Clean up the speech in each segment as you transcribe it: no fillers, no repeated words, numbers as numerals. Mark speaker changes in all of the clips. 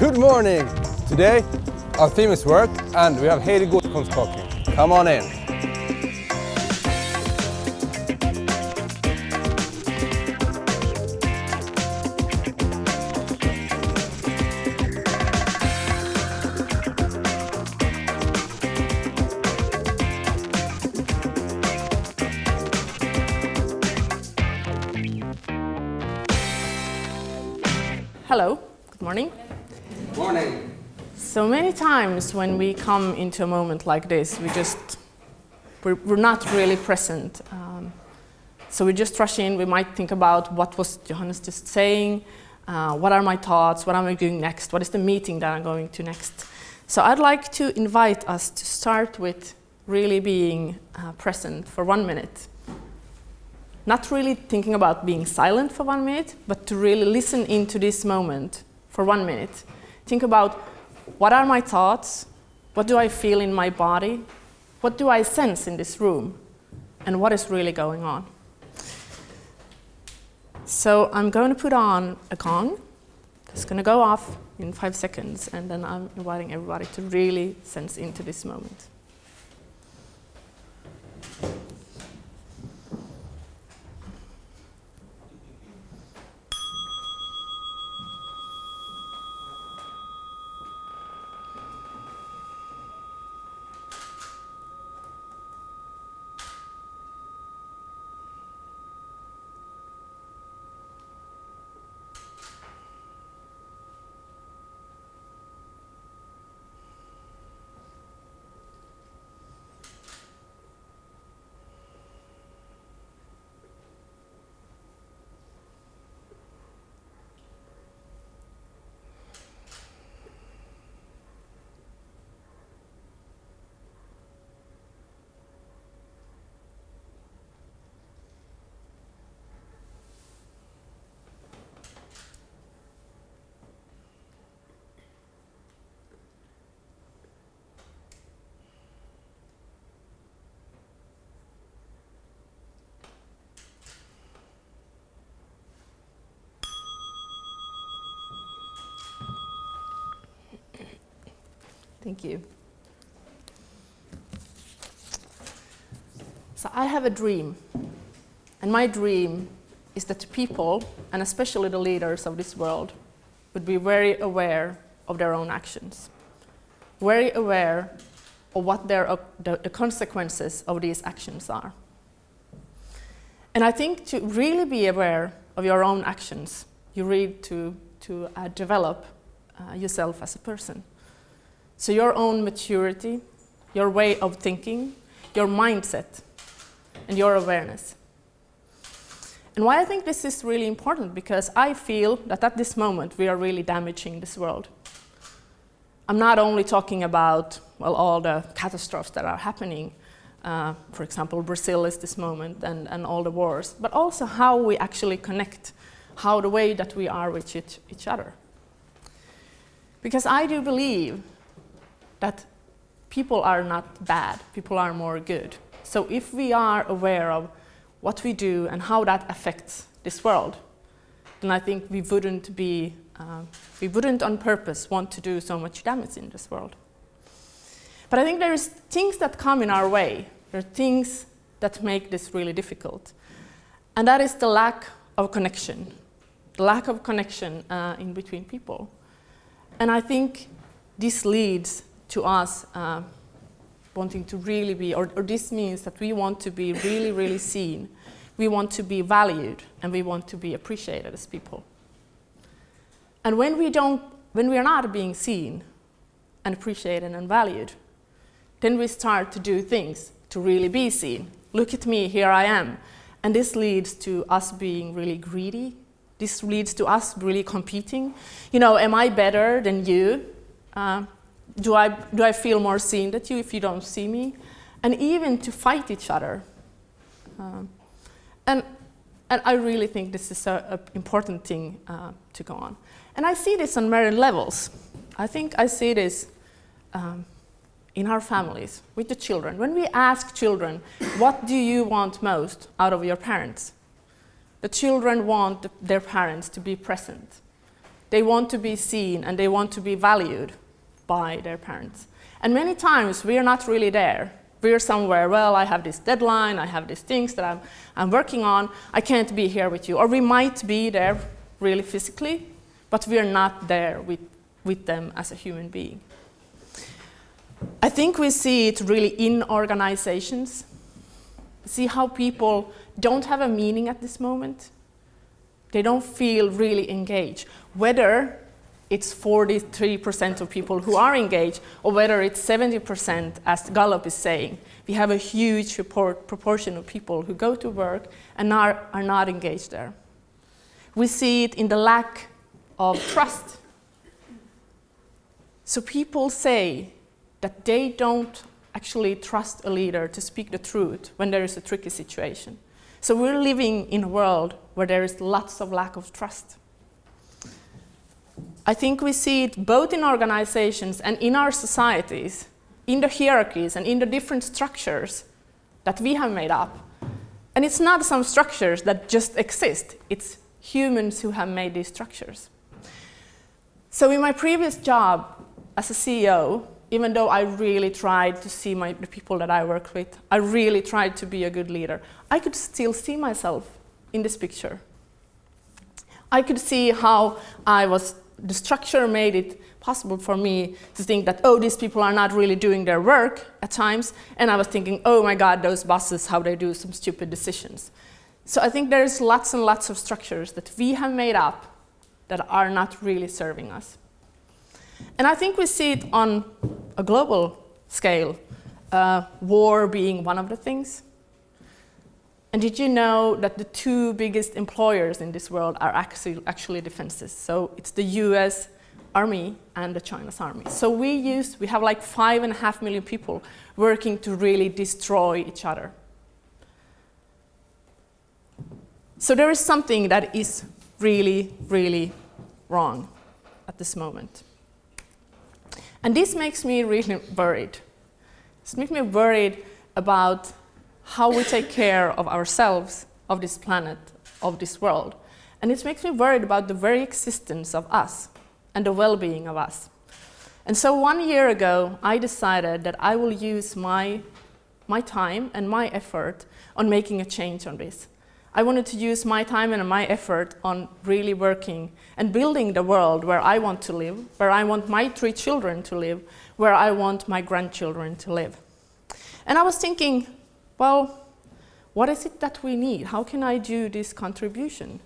Speaker 1: Good morning! Today our theme is work and we have Heidi Gutskons talking. Come on in.
Speaker 2: Hello, good morning.
Speaker 1: Morning!
Speaker 2: So many times when we come into a moment like this, we're not really present. So we just rush in, we might think about what was Johannes just saying, what are my thoughts, what am I doing next, what is the meeting that I'm going to next. So I'd like to invite us to start with really being present for 1 minute. Not really thinking about being silent for 1 minute, but to really listen into this moment for 1 minute. Think about what are my thoughts, what do I feel in my body, what do I sense in this room, and what is really going on. So I'm going to put on a gong. It's going to go off in 5 seconds, and then I'm inviting everybody to really sense into this moment. Thank you. So I have a dream, and my dream is that the people, and especially the leaders of this world, would be very aware of their own actions, very aware of what the consequences of these actions are. And I think to really be aware of your own actions, you need to develop yourself as a person. So your own maturity, your way of thinking, your mindset, and your awareness. And why I think this is really important, because I feel that at this moment we are really damaging this world. I'm not only talking about, well, all the catastrophes that are happening, for example, Brazil is this moment, and all the wars, but also how we actually connect, how the way that we are with each other. Because I do believe that people are not bad, people are more good. So if we are aware of what we do and how that affects this world, then I think we wouldn't on purpose want to do so much damage in this world. But I think there is things that come in our way. There are things that make this really difficult. And that is the lack of connection, in between people. And I think this leads to us wanting to really be, or this means that we want to be really, really seen. We want to be valued, and we want to be appreciated as people. And when we are not being seen and appreciated and valued, then we start to do things to really be seen. Look at me, here I am. And this leads to us being really greedy. This leads to us really competing. You know, am I better than you? Do I feel more seen than you if you don't see me? And even to fight each other. And I really think this is an important thing to go on. And I see this on many levels. I think I see this in our families, with the children. When we ask children, what do you want most out of your parents? The children want their parents to be present, They want to be seen and they want to be valued by their parents. And many times we are not really there. We are somewhere, well, I have this deadline, I have these things that I'm working on, I can't be here with you. Or we might be there really physically, but we are not there with them as a human being. I think we see it really in organizations. See how people don't have a meaning at this moment. They don't feel really engaged. Whether it's 43% of people who are engaged, or whether it's 70%, as Gallup is saying, we have a huge proportion of people who go to work and are not engaged there. We see it in the lack of trust. So people say that they don't actually trust a leader to speak the truth when there is a tricky situation. So we're living in a world where there is lots of lack of trust. I think we see it both in organizations and in our societies, in the hierarchies and in the different structures that we have made up. And it's not some structures that just exist, it's humans who have made these structures. So in my previous job as a CEO, even though I really tried to see the people that I work with, I really tried to be a good leader, I could still see myself in this picture. I could see how the structure made it possible for me to think that, oh, these people are not really doing their work at times, and I was thinking, oh my God, those bosses, how they do some stupid decisions. So I think there's lots and lots of structures that we have made up that are not really serving us. And I think we see it on a global scale, war being one of the things. And did you know that the two biggest employers in this world are actually defenses? So it's the US Army and the China's Army. So we have like 5.5 million people working to really destroy each other. So there is something that is really, really wrong at this moment. And this makes me really worried. This makes me worried about how we take care of ourselves, of this planet, of this world. And it makes me worried about the very existence of us and the well-being of us. And so 1 year ago, I decided that I will use my time and my effort on making a change on this. I wanted to use my time and my effort on really working and building the world where I want to live, where I want my 3 children to live, where I want my grandchildren to live. And I was thinking, well, what is it that we need? How can I do this contribution?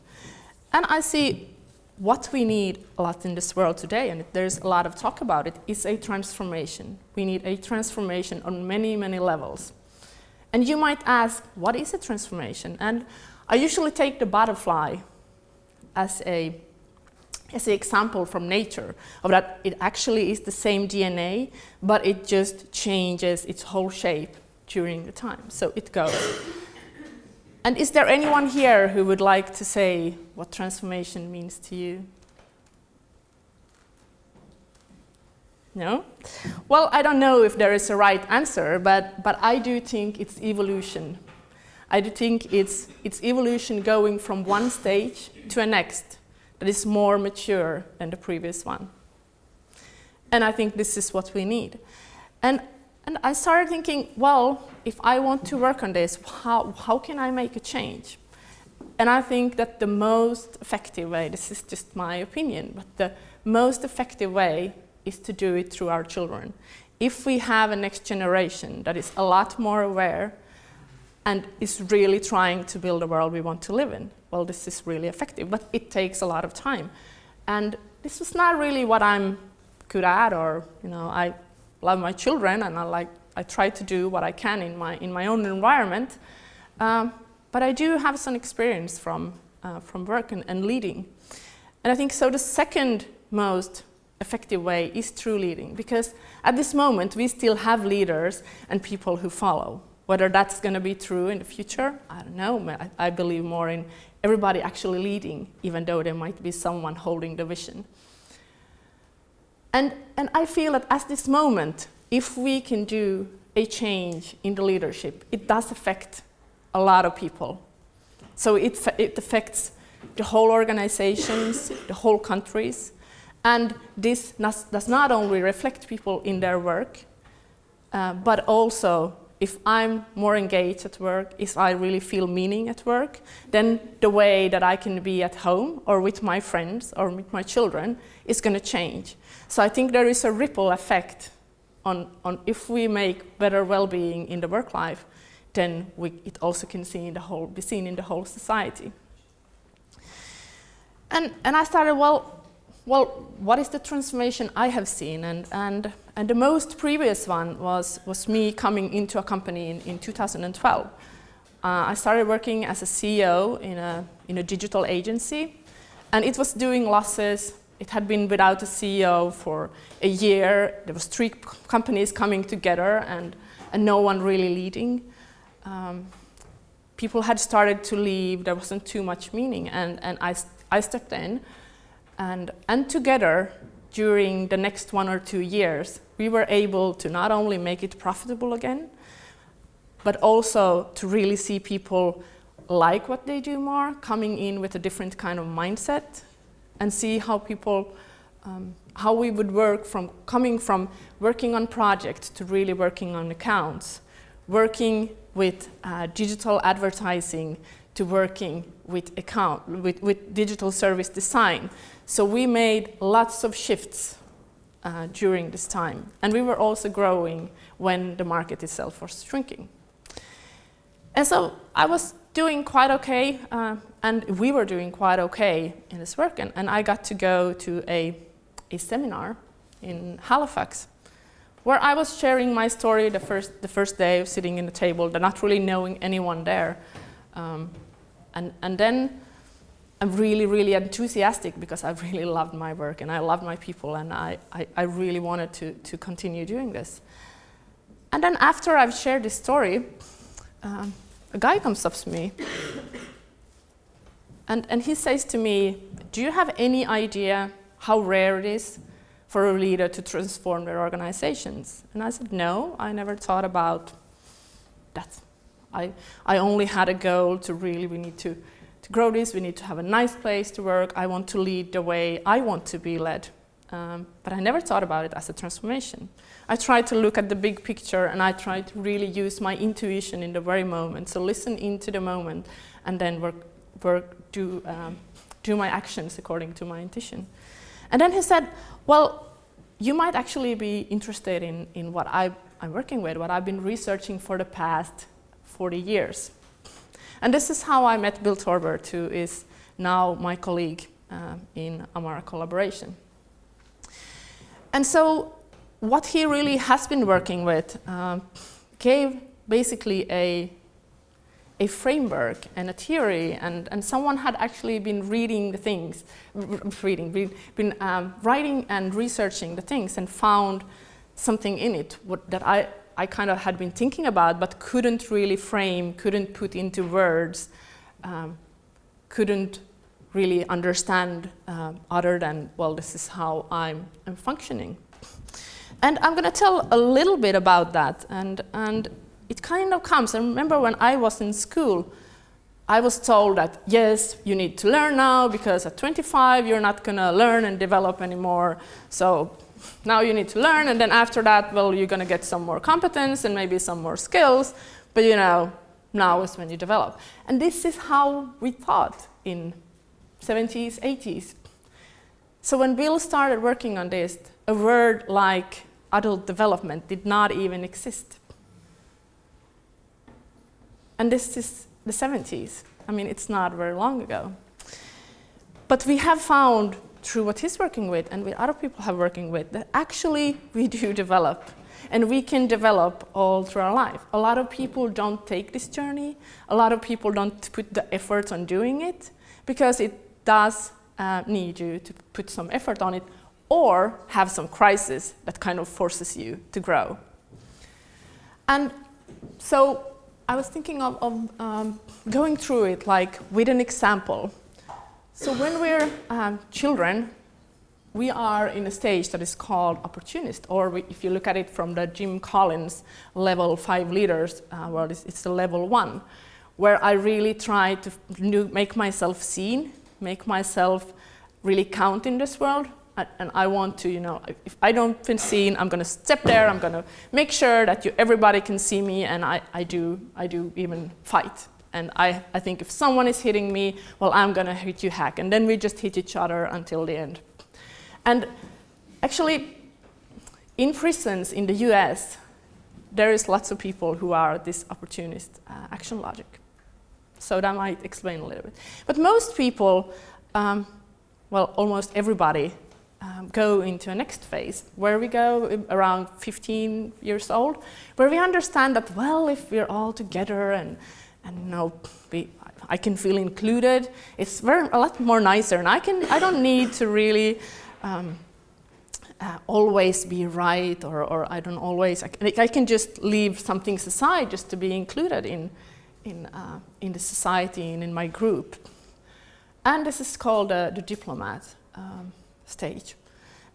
Speaker 2: And I see what we need a lot in this world today, and there's a lot of talk about it, is a transformation. We need a transformation on many, many levels. And you might ask, what is a transformation? And I usually take the butterfly as an example from nature, of that it actually is the same DNA, but it just changes its whole shape during the time. So it goes. And is there anyone here who would like to say what transformation means to you? No? Well, I don't know if there is a right answer, but I do think it's evolution. I do think it's evolution going from one stage to a next that is more mature than the previous one. And I think this is what we need. And I started thinking, well, if I want to work on this, how can I make a change? And I think that the most effective way, this is just my opinion, but the most effective way is to do it through our children. If we have a next generation that is a lot more aware and is really trying to build a world we want to live in, well, this is really effective, but it takes a lot of time. And this is not really what I'm good at, or, I love my children and I try to do what I can in my own environment, but I do have some experience from work and leading. And I think so the second most effective way is through leading, because at this moment we still have leaders and people who follow. Whether that's going to be true in the future, I don't know. I believe more in everybody actually leading, even though there might be someone holding the vision. And I feel that at this moment, if we can do a change in the leadership, it does affect a lot of people. So it affects the whole organizations, the whole countries. And this does not only reflect people in their work, but also if I'm more engaged at work, if I really feel meaning at work, then the way that I can be at home or with my friends or with my children is going to change. So I think there is a ripple effect on if we make better well-being in the work life, then it also can be seen in the whole society. And I started, well, what is the transformation I have seen? And the most previous one was me coming into a company in 2012. I started working as a CEO in a digital agency, and it was doing losses. It had been without a CEO for a year. There was 3 companies coming together and no one really leading. People had started to leave. There wasn't too much meaning, and I stepped in. And together, during the next 1 or 2 years, we were able to not only make it profitable again, but also to really see people like what they do more, coming in with a different kind of mindset, and see how people, how we would work from coming from working on projects to really working on accounts, working with digital advertising to working with digital service design. So we made lots of shifts during this time. And we were also growing when the market itself was shrinking. And so I was doing quite okay, and we were doing quite okay in this work. And I got to go to a seminar in Halifax, where I was sharing my story the first day of sitting in the table, not really knowing anyone there. And then I'm really, really enthusiastic because I really loved my work and I loved my people, and I really wanted to continue doing this. And then after I've shared this story, a guy comes up to me and he says to me, "Do you have any idea how rare it is for a leader to transform their organizations?" And I said, "No, I never thought about that. I only had a goal to really, we need to grow this, we need to have a nice place to work, I want to lead the way I want to be led." But I never thought about it as a transformation. I tried to look at the big picture, and I tried to really use my intuition in the very moment, so listen into the moment and then do my actions according to my intuition. And then he said, "Well, you might actually be interested in what I'm working with, what I've been researching for the past 40 years. And this is how I met Bill Torbert, who is now my colleague in Amara Collaboration. And so what he really has been working with gave basically a framework and a theory, and someone had actually been reading the things, been writing and researching the things and found something in it that I kind of had been thinking about, but couldn't really frame, couldn't put into words, couldn't really understand other than, well, this is how I'm functioning. And I'm going to tell a little bit about that. And it kind of comes. I remember when I was in school, I was told that, yes, you need to learn now, because at 25, you're not going to learn and develop anymore. So now you need to learn, and then after that, well, you're going to get some more competence and maybe some more skills, but now is when you develop. And this is how we thought in 70s, 80s. So when Bill started working on this, a word like adult development did not even exist. And this is the 70s. I mean, it's not very long ago. But we have found, through what he's working with and what other people have working with, that actually we do develop. And we can develop all through our life. A lot of people don't take this journey. A lot of people don't put the effort on doing it, because it does need you to put some effort on it, or have some crisis that kind of forces you to grow. And so I was thinking of going through it like with an example. So when we're children, we are in a stage that is called opportunist, or if you look at it from the Jim Collins level 5 leaders, well, it's the level 1, where I really try to make myself seen make myself really count in this world. And I want to, if I don't feel seen, I'm going to step there. I'm going to make sure that everybody can see me, and I do even fight. And I think if someone is hitting me, well, I'm going to hit you back. And then we just hit each other until the end. And actually, in prisons in the US, there is lots of people who are this opportunist action logic. So that might explain a little bit. But most people, almost everybody, go into a next phase where we go around 15 years old, where we understand that, well, if we're all together and I can feel included, it's a lot more nicer, and I don't need to really always be right, or I don't always, I can just leave some things aside just to be included in the society and in my group. And this is called the diplomat stage.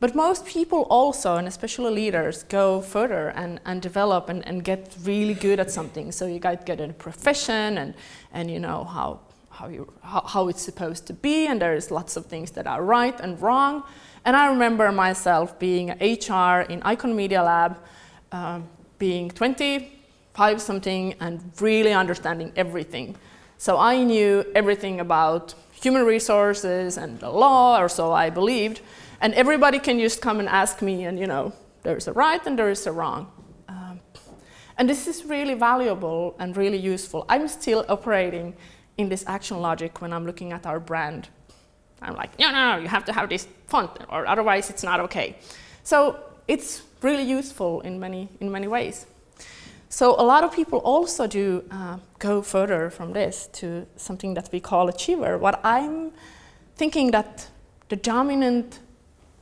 Speaker 2: But most people also, and especially leaders, go further and develop and get really good at something. So you get a profession, and you know how it's supposed to be, and there's lots of things that are right and wrong. And I remember myself being HR in Icon Media Lab, being 25 something and really understanding everything. So I knew everything about human resources and the law, or so I believed. And everybody can just come and ask me, and there's a right and there is a wrong. And this is really valuable and really useful. I'm still operating in this action logic when I'm looking at our brand. I'm like, no, you have to have this font, or otherwise it's not okay. So it's really useful in many ways. So a lot of people also do go further from this to something that we call achiever. What I'm thinking that the dominant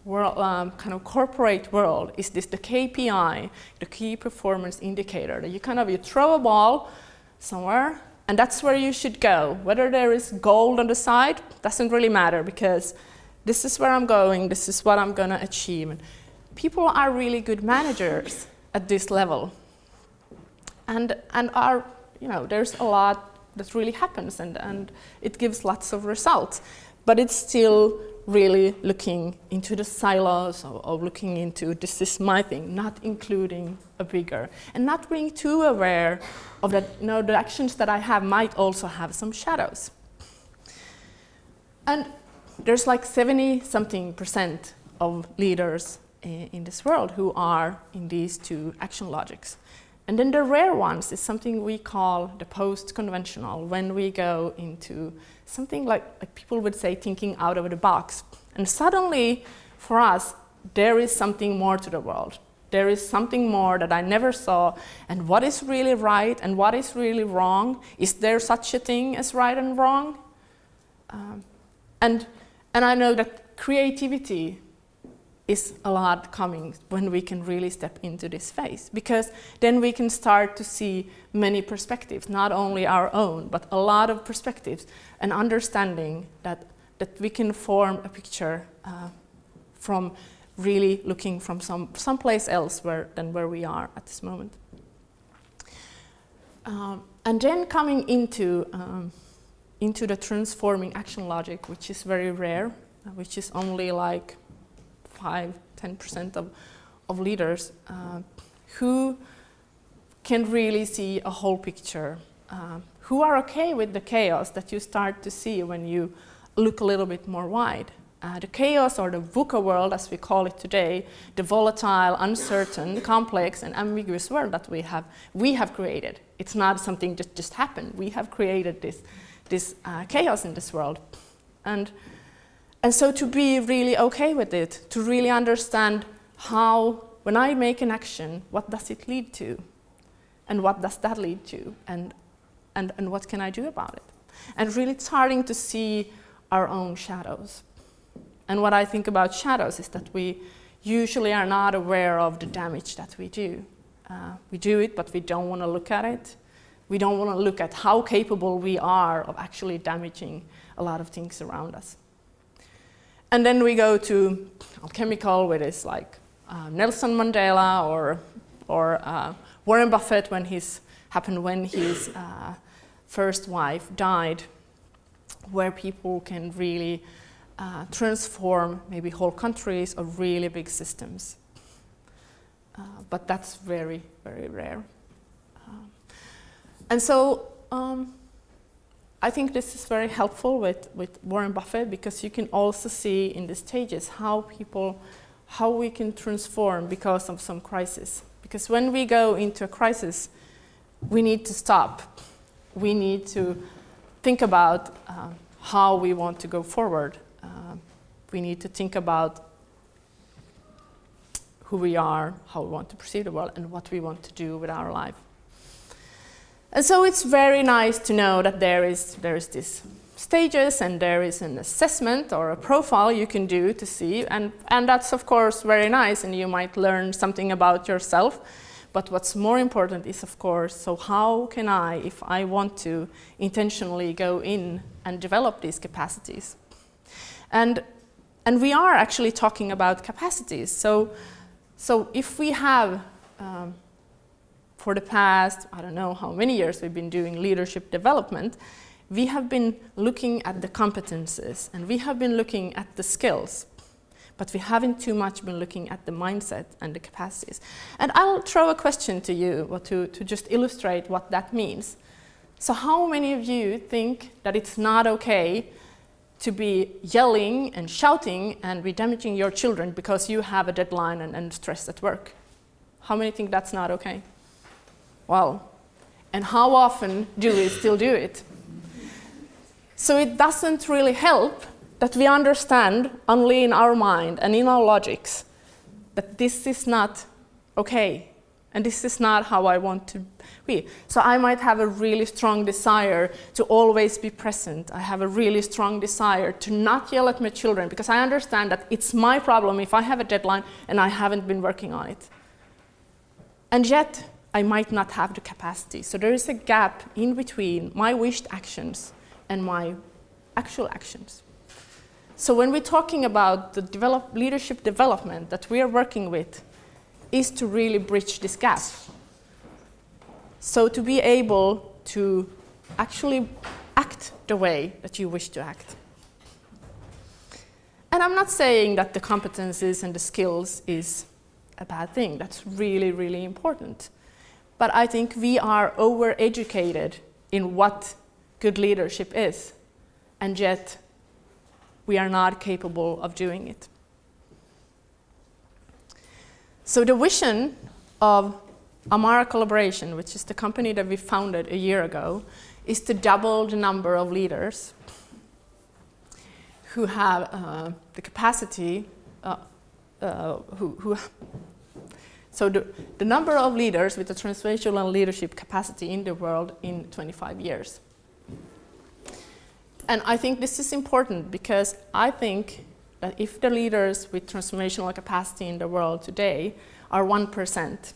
Speaker 2: world, kind of corporate world, is the KPI, the key performance indicator, that you throw a ball somewhere, and that's where you should go. Whether there is gold on the side doesn't really matter, because this is where I'm going, this is what I'm going to achieve. And people are really good managers at this level, and are, there's a lot that really happens, and it gives lots of results, but it's still really looking into the silos, or looking into this is my thing, not including a bigger, and not being too aware of that. The actions that I have might also have some shadows. And there's like 70-something% of leaders in this world who are in these two action logics. And then the rare ones is something we call the post-conventional, when we go into something like people would say thinking out of the box. And suddenly, for us, there is something more to the world. There is something more that I never saw, and what is really right and what is really wrong? Is there such a thing as right and wrong? And I know that creativity is a lot coming when we can really step into this phase, because then we can start to see many perspectives, not only our own, but a lot of perspectives, and understanding that we can form a picture from really looking from someplace else than where we are at this moment. And then coming into the transforming action logic, which is very rare, which is only like 5-10% of leaders who can really see a whole picture, who are okay with the chaos that you start to see when you look a little bit more wide. The chaos, or the VUCA world as we call it today, the volatile, uncertain, complex and ambiguous world that we have created. It's not something that just happened. We have created this chaos in this world. And so to be really okay with it, to really understand how, when I make an action, what does it lead to? And what does that lead to? And what can I do about it? And really starting to see our own shadows. And what I think about shadows is that we usually are not aware of the damage that we do. We do it, but we don't want to look at it. We don't want to look at how capable we are of actually damaging a lot of things around us. And then we go to alchemical, where it's like Nelson Mandela or Warren Buffett when his first wife died. where people can really transform maybe whole countries or really big systems. But that's very, very rare. And so I think this is very helpful with Warren Buffett, because you can also see in the stages how we can transform because of some crisis. Because when we go into a crisis, we need to stop. We need to think about how we want to go forward. We need to think about who we are, how we want to perceive the world, and what we want to do with our life. And so it's very nice to know that there is this stages, and there is an assessment or a profile you can do to see, and that's of course very nice, and you might learn something about yourself. But what's more important is, of course, so how can I, if I want to, intentionally go in and develop these capacities? And we are actually talking about capacities. So if we have, for the past, I don't know how many years we've been doing leadership development, we have been looking at the competences, and we have been looking at the skills. But we haven't too much been looking at the mindset and the capacities. And I'll throw a question to you to just illustrate what that means. So how many of you think that it's not okay to be yelling and shouting and be damaging your children because you have a deadline and stress at work? How many think that's not okay? Well, and how often do we still do it? So it doesn't really help that we understand only in our mind and in our logics that this is not okay, and this is not how I want to be. So I might have a really strong desire to always be present. I have a really strong desire to not yell at my children, because I understand that it's my problem if I have a deadline and I haven't been working on it. And yet, I might not have the capacity. So there is a gap in between my wished actions and my actual actions. So when we're talking about the leadership development that we are working with, is to really bridge this gap. So to be able to actually act the way that you wish to act. And I'm not saying that the competencies and the skills is a bad thing. That's really, really important. But I think we are overeducated in what good leadership is, and yet we are not capable of doing it. So the vision of Amara Collaboration, which is the company that we founded a year ago, is to double the number of leaders who have the capacity, so the number of leaders with a transformational leadership capacity in the world in 25 years. And I think this is important, because I think that if the leaders with transformational capacity in the world today are 1%,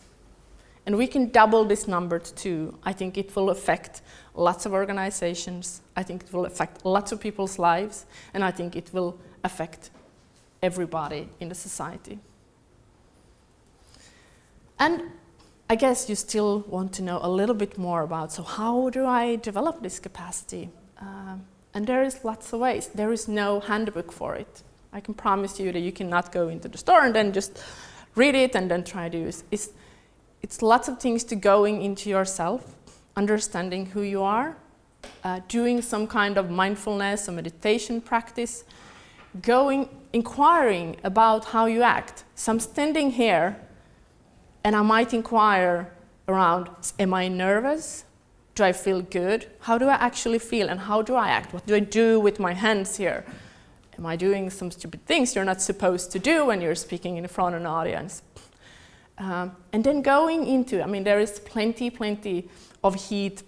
Speaker 2: and we can double this number to 2, I think it will affect lots of organizations, I think it will affect lots of people's lives, and I think it will affect everybody in the society. And I guess you still want to know a little bit more about, so how do I develop this capacity? And there is lots of ways. There is no handbook for it. I can promise you that you cannot go into the store and then just read it and then try to use it. It's lots of things to going into yourself, understanding who you are, doing some kind of mindfulness or meditation practice, inquiring about how you act. So I'm standing here and I might inquire around, am I nervous? Do I feel good? How do I actually feel, and how do I act? What do I do with my hands here? Am I doing some stupid things you're not supposed to do when you're speaking in front of an audience? And then going into, there is plenty of heat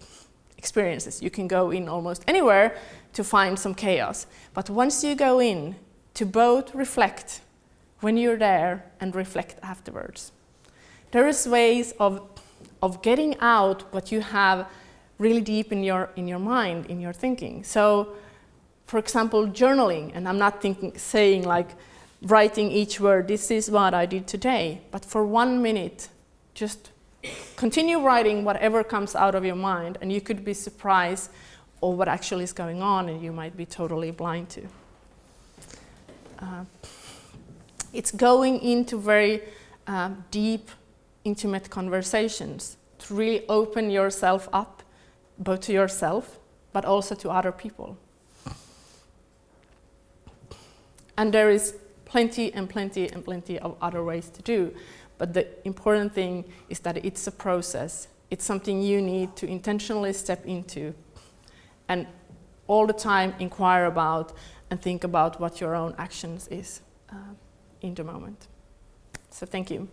Speaker 2: experiences. You can go in almost anywhere to find some chaos. But once you go in, to both reflect when you're there and reflect afterwards. There is ways of getting out what you have really deep in your mind, in your thinking. So, for example, journaling, and I'm not saying like writing each word, this is what I did today, but for 1 minute, just continue writing whatever comes out of your mind, and you could be surprised or what actually is going on, and you might be totally blind to. It's going into very deep, intimate conversations to really open yourself up, both to yourself, but also to other people. And there is plenty and plenty and plenty of other ways to do, but the important thing is that it's a process. It's something you need to intentionally step into and all the time inquire about and think about what your own actions is in the moment. So thank you.